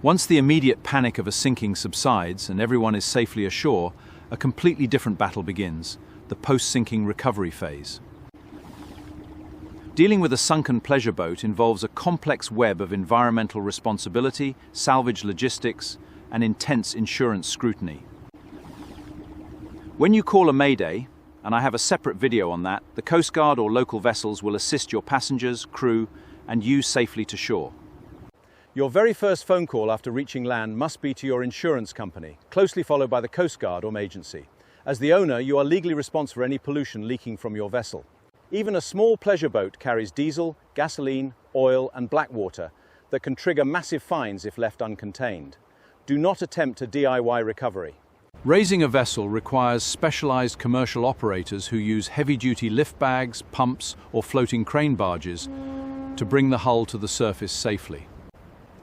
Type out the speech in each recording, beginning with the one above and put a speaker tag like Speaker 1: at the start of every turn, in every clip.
Speaker 1: Once the immediate panic of a sinking subsides and everyone is safely ashore, a completely different battle begins, the post-sinking recovery phase. Dealing with a sunken pleasure boat involves a complex web of environmental responsibility, salvage logistics, and intense insurance scrutiny. When you call a Mayday, and I have a separate video on that, the Coast Guard or local vessels will assist your passengers, crew, and you safely to shore. Your very first phone call after reaching land must be to your insurance company, closely followed by the Coast Guard or agency. As the owner, you are legally responsible for any pollution leaking from your vessel. Even a small pleasure boat carries diesel, gasoline, oil, and black water that can trigger massive fines if left uncontained. Do not attempt a DIY recovery. Raising a vessel requires specialized commercial operators who use heavy-duty lift bags, pumps, or floating crane barges to bring the hull to the surface safely.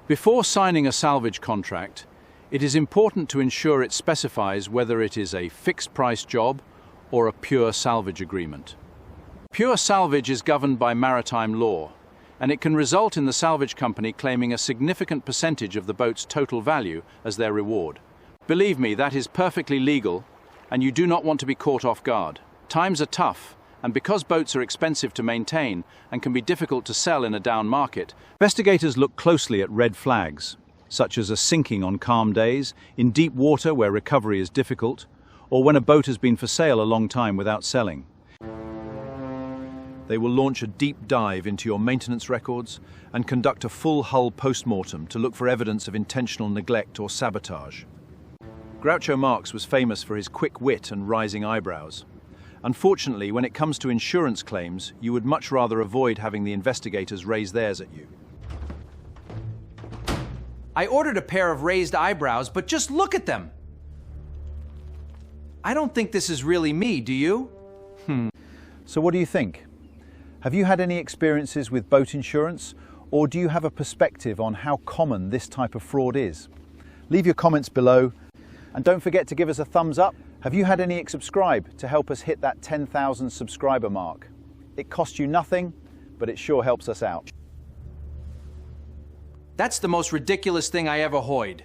Speaker 1: Before signing a salvage contract, it is important to ensure it specifies whether it is a fixed-price job or a pure salvage agreement. Pure salvage is governed by maritime law, and it can result in the salvage company claiming a significant percentage of the boat's total value as their reward. Believe me, that is perfectly legal, and you do not want to be caught off guard. Times are tough, and because boats are expensive to maintain and can be difficult to sell in a down market, investigators look closely at red flags, such as a sinking on calm days, in deep water where recovery is difficult, or when a boat has been for sale a long time without selling. They will launch a deep dive into your maintenance records and conduct a full hull post-mortem to look for evidence of intentional neglect or sabotage. Groucho Marx was famous for his quick wit and rising eyebrows. Unfortunately, when it comes to insurance claims, you would much rather avoid having the investigators raise theirs at you.
Speaker 2: I ordered a pair of raised eyebrows, but just look at them! I don't think this is really me, do you?
Speaker 1: So what do you think? Have you had any experiences with boat insurance, or do you have a perspective on how common this type of fraud is? Leave your comments below, and don't forget to give us a thumbs up. Have you had any subscribe to help us hit that 10,000 subscriber mark? It costs you nothing, but it sure helps us out.
Speaker 2: That's the most ridiculous thing I ever heard.